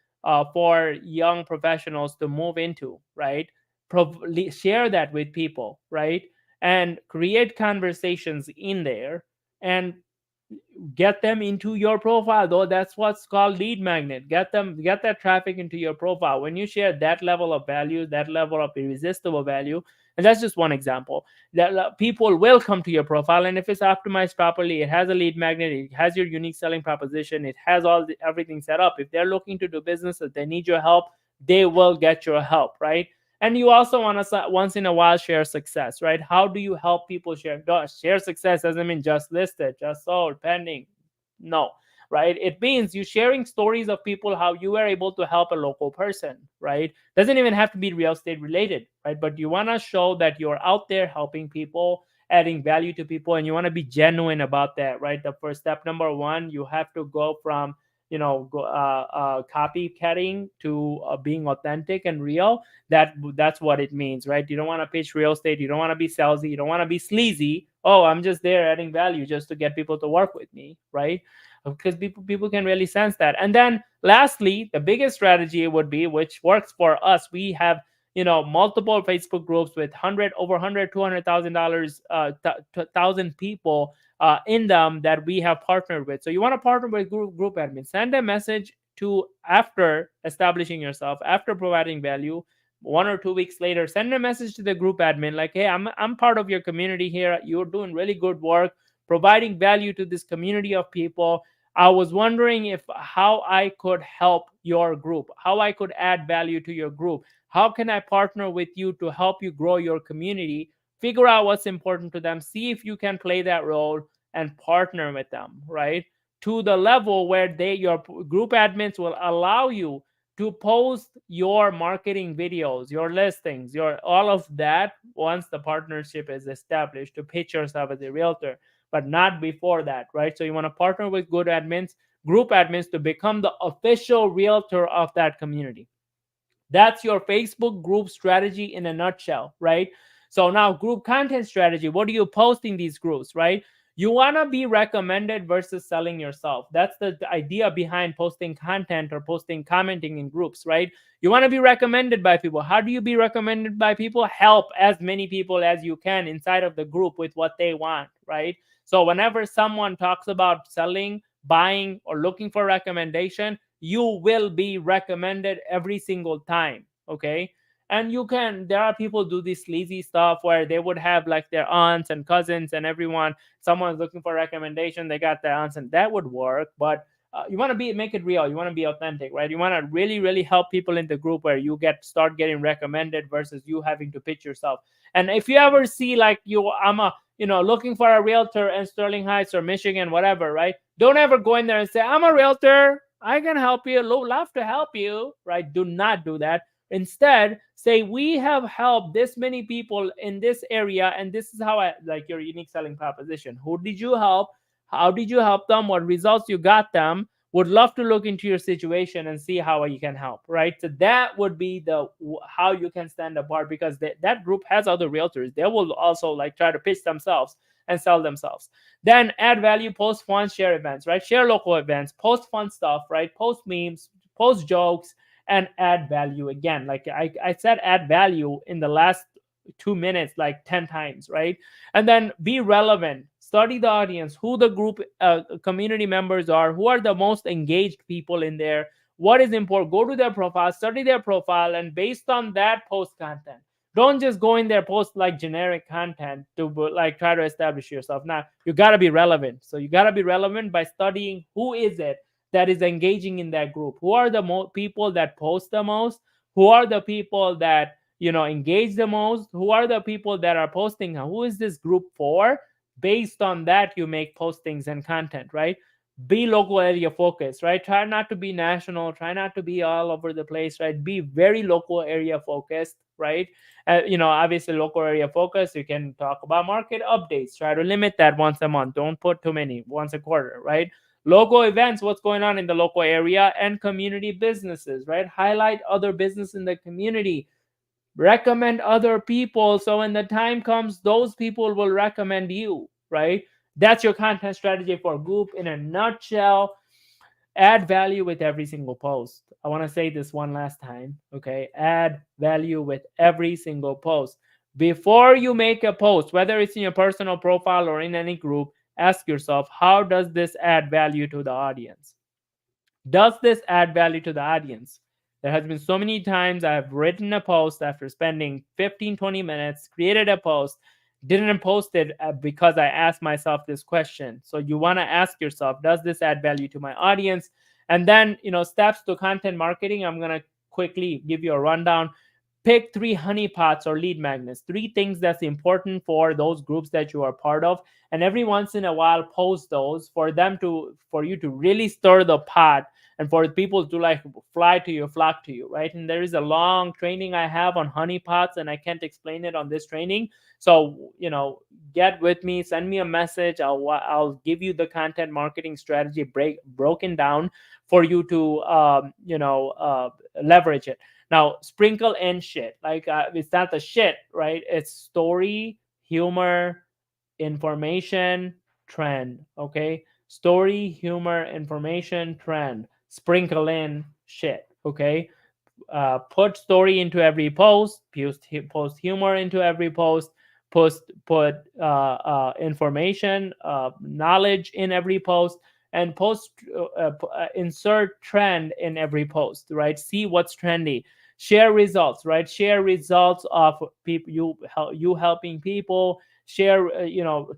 for young professionals to move into, right? Share that with people, right? And create conversations in there and get them into your profile. Though that's what's called lead magnet. Get that traffic into your profile. When you share that level of value, that level of irresistible value, and that's just one example, that people will come to your profile. And if it's optimized properly, it has a lead magnet, it has your unique selling proposition, it has everything set up. If they're looking to do business, if they need your help, they will get your help, right? And you also want to once in a while share success, right? How do you help people share? Share success doesn't mean just listed, just sold, pending. No, right? It means you sharing stories of people how you were able to help a local person, right? Doesn't even have to be real estate related, right? But you want to show that you're out there helping people, adding value to people, and you want to be genuine about that, right? The first step, number one, you have to go from copycatting to being authentic and real. That's what it means, right? You don't want to pitch real estate, you don't want to be salesy, you don't want to be sleazy. Oh, I'm just there adding value just to get people to work with me, right? Because people can really sense that. And then lastly, the biggest strategy would be, which works for us, we have multiple Facebook groups with over 100 $200,000 thousand people in them that we have partnered with. So you want to partner with group admin. Send a message to, after establishing yourself, after providing value, 1 or 2 weeks later, send a message to the group admin like, hey, I'm part of your community here. You're doing really good work, providing value to this community of people. I was wondering if how I could help your group, how I could add value to your group. How can I partner with you to help you grow your community? Figure out what's important to them, see if you can play that role and partner with them, right? To the level where your group admins will allow you to post your marketing videos, your listings, your all of that once the partnership is established, to pitch yourself as a realtor, but not before that, right? So you want to partner with good admins, group admins, to become the official realtor of that community. That's your Facebook group strategy in a nutshell, right? So now group content strategy. What do you post in these groups, right? You want to be recommended versus selling yourself. That's the idea behind posting content or posting commenting in groups, right? You want to be recommended by people. How do you be recommended by people? Help as many people as you can inside of the group with what they want, right? So whenever someone talks about selling, buying, or looking for recommendation, you will be recommended every single time. Okay. And there are people do this sleazy stuff where they would have like their aunts and cousins and everyone, someone's looking for a recommendation, they got their aunts, and that would work. But you want to make it real, you want to be authentic, right? You want to really really help people in the group where you start getting recommended versus you having to pitch yourself. And if you ever see like I'm a looking for a realtor in Sterling Heights or Michigan, whatever, right? Don't ever go in there and say, I'm a realtor, I can help you, love to help you, right? Do not do that. Instead, say, we have helped this many people in this area, and this is how like your unique selling proposition. Who did you help? How did you help them? What results you got them? Would love to look into your situation and see how you can help, right? So that would be the how you can stand apart, because that group has other realtors. They will also like try to pitch themselves and sell themselves. Then add value, post fun, share events, right? Share local events, post fun stuff, right? Post memes, post jokes, and add value again. Like I said, add value in the last 2 minutes like 10 times, right? And then be relevant. Study the audience, who the group community members are, who are the most engaged people in there, what is important. Go to their profile, study their profile, and based on that, post content. Don't just go in there, post like generic content to like try to establish yourself. Now you got to be relevant. So you got to be relevant by studying who is it that is engaging in that group, who are the people that post the most, who are the people that engage the most, who are the people that are posting, who is this group for. Based on that, you make postings and content, right? Be local area focused, right? Try not to be national, try not to be all over the place, right? Be very local area focused, right? Obviously local area focus, you can talk about market updates, try to limit that once a month, don't put too many, once a quarter, right? Local events, what's going on in the local area, and community businesses, right? Highlight other business in the community, recommend other people, so when the time comes, those people will recommend you, right? That's your content strategy for group in a nutshell. Add value with every single post. I want to say this one last time, okay? Add value with every single post. Before you make a post, whether it's in your personal profile or in any group, ask yourself, how does this add value to the audience? Does this add value to the audience? There has been so many times I've written a post after spending 15, 20 minutes, created a post, didn't post it because I asked myself this question. So you want to ask yourself, does this add value to my audience? And then, steps to content marketing. I'm going to quickly give you a rundown. Pick 3 honeypots or lead magnets, 3 things that's important for those groups that you are part of, and every once in a while post those for you to really stir the pot, and for people to like flock to you, right? And there is a long training I have on honeypots, and I can't explain it on this training. So get with me, send me a message. I'll give you the content marketing strategy broken down for you to leverage it. Now, sprinkle in shit. Like, it's not the shit, right? It's story, humor, information, trend. Okay? Story, humor, information, trend. Sprinkle in shit. Okay? Put story into every post. Post humor into every post. Put information, knowledge in every post, and insert trend in every post, right? See what's trendy. Share results, right? Share results of people, you helping people. share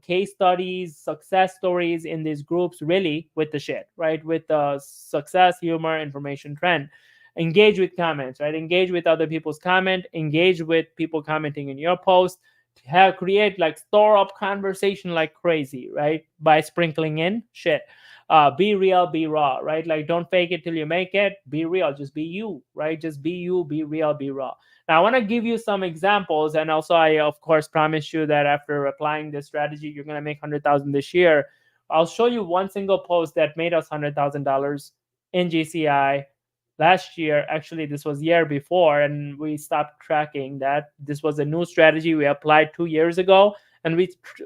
case studies, success stories in these groups, really with the shit, right? With the success, humor, information, trend. Engage with comments, right? Engage with other people's comment, engage with people commenting in your post, have create like store up conversation like crazy, right? By sprinkling in shit. Be real, be raw, right? Like don't fake it till you make it. Be real, just be you, right? Just be you, be real, be raw. Now I want to give you some examples, and also I of course promise you that after applying this strategy, you're gonna make 100,000 this year. I'll show you one single post that made us $100,000 in GCI last year. Actually, this was year before, and we stopped tracking that. This was a new strategy we applied 2 years ago, and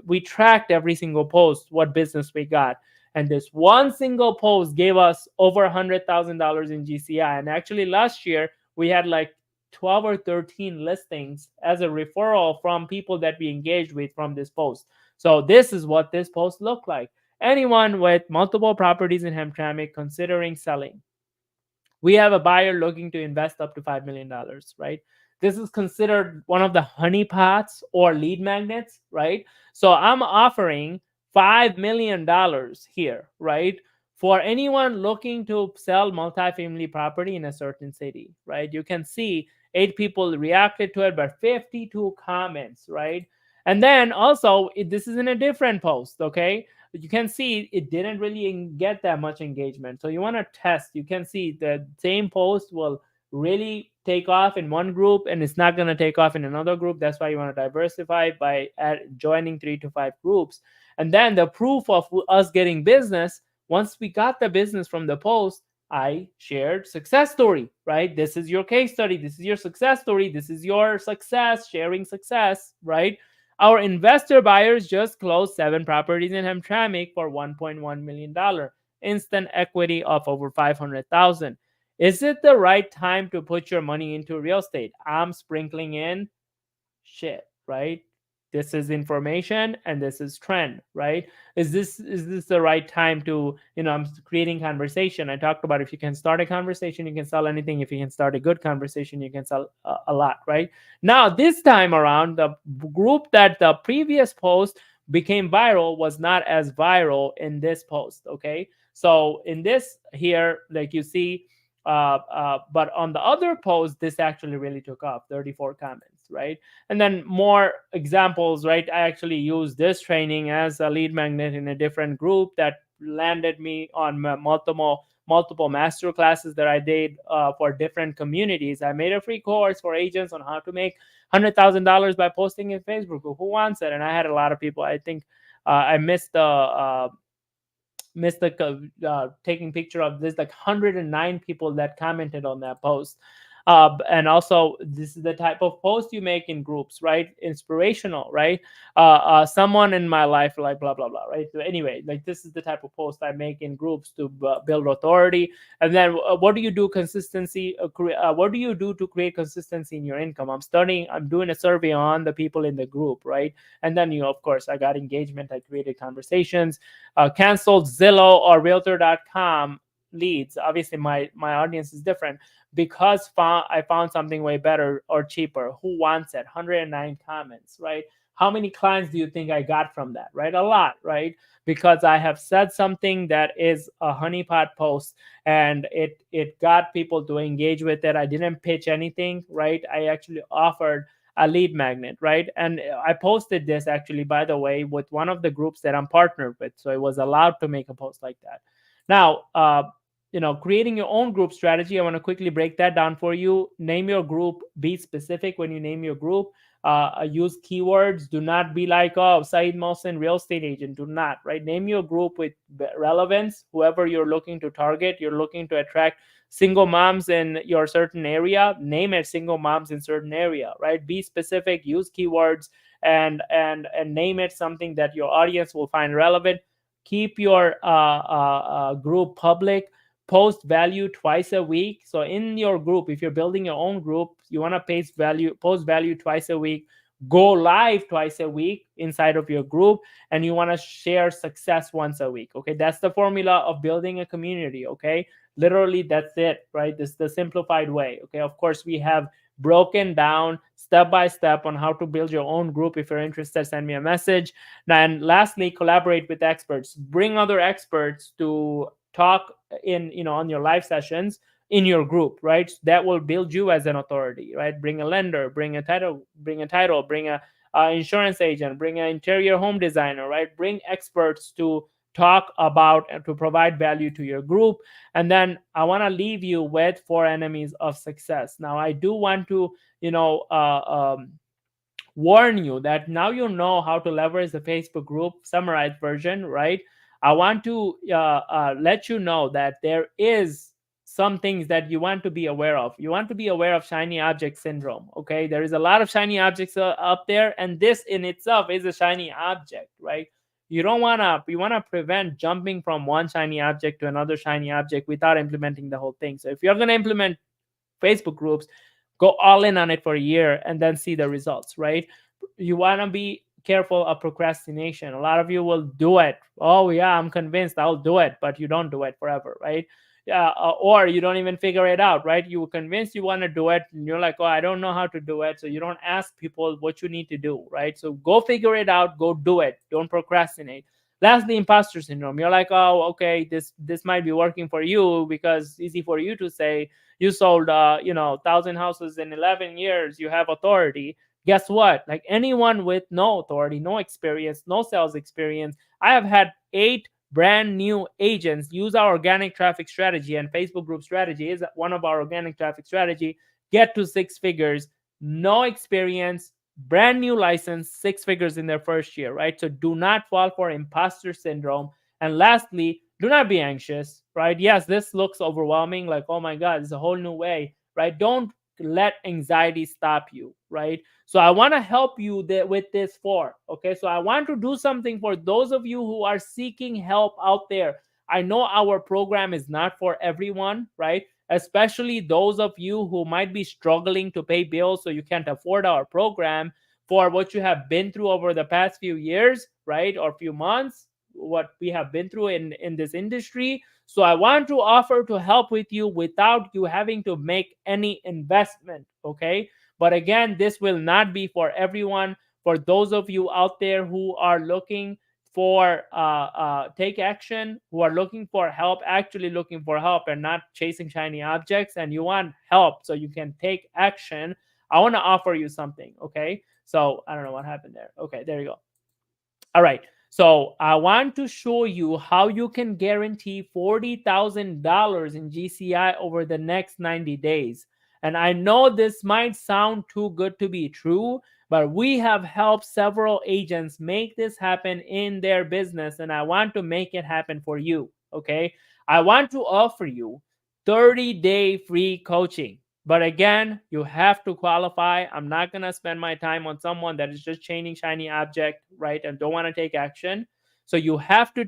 we tracked every single post, what business we got. And this one single post gave us over $100,000 in GCI. And actually, last year we had like 12 or 13 listings as a referral from people that we engaged with from this post. So this is what this post looked like. Anyone with multiple properties in Hamtramck considering selling, we have a buyer looking to invest up to $5 million, right? This is considered one of the honeypots or lead magnets, right? So I'm offering $5 million here, right? For anyone looking to sell multifamily property in a certain city, right? You can see 8 people reacted to it, but 52 comments, right? And then also, this is in a different post, okay? You can see it didn't really get that much engagement. So you want to test. You can see the same post will really take off in one group and it's not going to take off in another group. That's why you want to diversify by joining 3 to 5 groups. And then the proof of us getting business, once we got the business from the post, I shared success story, right? This is your case study. This is your success story. This is your success, sharing success, right? Our investor buyers just closed 7 properties in Hamtramck for $1.1 million, instant equity of over 500,000. Is it the right time to put your money into real estate? I'm sprinkling in shit, right? This is information and this is trend, right? Is this the right time to, I'm creating conversation. I talked about, if you can start a conversation, you can sell anything. If you can start a good conversation, you can sell a lot, right? Now this time around, the group that the previous post became viral was not as viral in this post, okay? So in this here, like you see, but on the other post, this actually really took off, 34 comments, right? And then more examples, right? I actually used this training as a lead magnet in a different group that landed me on multiple master classes that I did for different communities. I made a free course for agents on how to make $100,000 by posting in Facebook. Who wants it? And I had a lot of people. I think I missed the taking picture of this, like 109 people that commented on that post. And also, this is the type of post you make in groups, right? Inspirational, right? Someone in my life, like blah blah blah, right? So anyway, like this is the type of post I make in groups to build authority. And then what do you do consistency? What do you do to create consistency in your income? I'm doing a survey on the people in the group, right? And then of course, I got engagement. I created conversations. Canceled Zillow or Realtor.com leads. Obviously, my audience is different because I found something way better or cheaper. Who wants it? 109 comments, right? How many clients do you think I got from that, right? A lot, right? Because I have said something that is a honeypot post and it got people to engage with it. I didn't pitch anything, right? I actually offered a lead magnet, right? And I posted this actually, by the way, with one of the groups that I'm partnered with. So it was allowed to make a post like that. Now, creating your own group strategy. I want to quickly break that down for you. Name your group. Be specific when you name your group. Use keywords. Do not be like, oh, Saeed Mohsen, real estate agent. Do not, right? Name your group with relevance. Whoever you're looking to target, you're looking to attract single moms in your certain area. Name it single moms in certain area, right? Be specific. Use keywords and name it something that your audience will find relevant. Keep your group public. Post value twice a week. So in your group, if you're building your own group, you want to post value twice a week, go live twice a week inside of your group, and you want to share success once a week. Okay, that's the formula of building a community. Okay, literally that's it, right? This is the simplified way. Okay, of course we have broken down step by step on how to build your own group. If you're interested, send me a message. And lastly, collaborate with experts. Bring other experts to talk in, on your live sessions in your group, right? That will build you as an authority, right? Bring a lender, bring a insurance agent, bring an interior home designer, right? Bring experts to talk about and to provide value to your group. And then I want to leave you with four enemies of success. Now, I do want to, you know, warn you that now you know how to leverage the Facebook group summarized version, right? I want to let you know that there is some things that you want to be aware of. You want to be aware of shiny object syndrome. Okay, there is a lot of shiny objects up there, and this in itself is a shiny object, right? You want to prevent jumping from one shiny object to another shiny object without implementing the whole thing. So if you're going to implement Facebook groups, go all in on it for a year and then see the results, right? You want to be careful of procrastination. A lot of you will do it. Oh, yeah, I'm convinced I'll do it, but you don't do it forever, right? Yeah, or you don't even figure it out, right? You were convinced you want to do it, and you're like, oh, I don't know how to do it. So you don't ask people what you need to do, right? So go figure it out, go do it. Don't procrastinate. That's the imposter syndrome. You're like, oh, okay, this might be working for you because it's easy for you to say you sold 1,000 houses in 11 years, you have authority. Guess what? Like anyone with no authority, no experience, no sales experience, I have had 8 brand new agents use our organic traffic strategy, and Facebook group strategy is one of our organic traffic strategy, get to 6 figures, no experience, brand new license, 6 figures in their first year, right? So do not fall for imposter syndrome. And lastly, do not be anxious, right? Yes, this looks overwhelming, like, oh my God, it's a whole new way, right? Don't let anxiety stop you, right? So I want to help you with this for, okay? So I want to do something for those of you who are seeking help out there. I know our program is not for everyone, right? Especially those of you who might be struggling to pay bills so you can't afford our program for what you have been through over the past few years, right? Or few months, what we have been through in this industry. So I want to offer to help with you without you having to make any investment, okay? But again, this will not be for everyone. For those of you out there who are looking for take action, who are looking for help, actually looking for help and not chasing shiny objects, and you want help so you can take action, I want to offer you something, okay? So I don't know what happened there. Okay, there you go. All right. So I want to show you how you can guarantee $40,000 in GCI over the next 90 days. And I know this might sound too good to be true, but we have helped several agents make this happen in their business, and I want to make it happen for you. Okay. I want to offer you 30-day free coaching. But again, you have to qualify. I'm not going to spend my time on someone that is just chaining shiny object, right? And don't want to take action. So you have to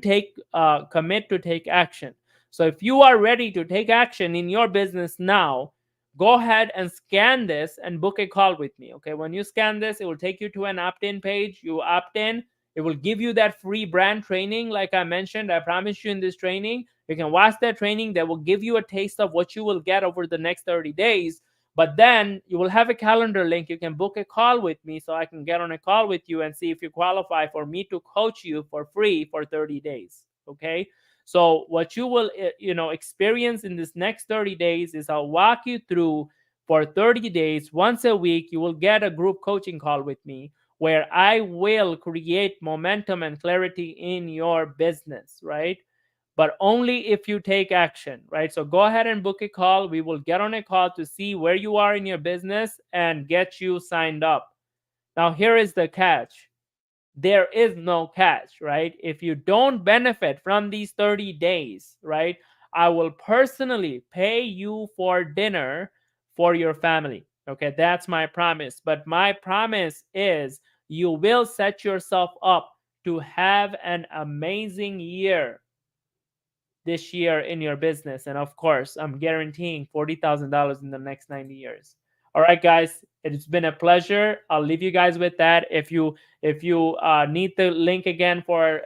commit to take action. So if you are ready to take action in your business now, go ahead and scan this and book a call with me. Okay. When you scan this, it will take you to an opt-in page. You opt in. It will give you that free brand training. Like I mentioned, I promised you in this training, you can watch that training that will give you a taste of what you will get over the next 30 days. But then you will have a calendar link. You can book a call with me so I can get on a call with you and see if you qualify for me to coach you for free for 30 days. Okay. So what you will experience in this next 30 days is I'll walk you through for 30 days. Once a week, you will get a group coaching call with me where I will create momentum and clarity in your business, right? But only if you take action, right? So go ahead and book a call. We will get on a call to see where you are in your business and get you signed up. Now, here is the catch. There is no catch, right? If you don't benefit from these 30 days, right, I will personally pay you for dinner for your family. Okay, that's my promise. But my promise is you will set yourself up to have an amazing year this year in your business. And of course, I'm guaranteeing $40,000 in the next 90 years. All right, guys, it's been a pleasure. I'll leave you guys with that. If you need the link again for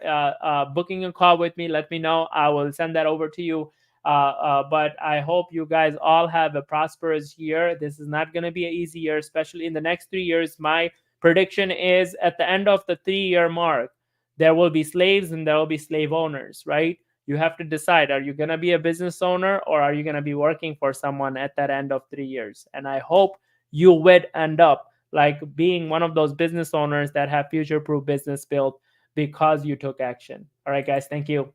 booking a call with me, let me know. I will send that over to you. But I hope you guys all have a prosperous year. This is not going to be an easy year, especially in the next 3 years. My prediction is at the end of the 3 year mark, there will be slaves and there will be slave owners, right? You have to decide, are you going to be a business owner or are you going to be working for someone at that end of 3 years? And I hope you would end up like being one of those business owners that have future proof business built because you took action. All right, guys, thank you.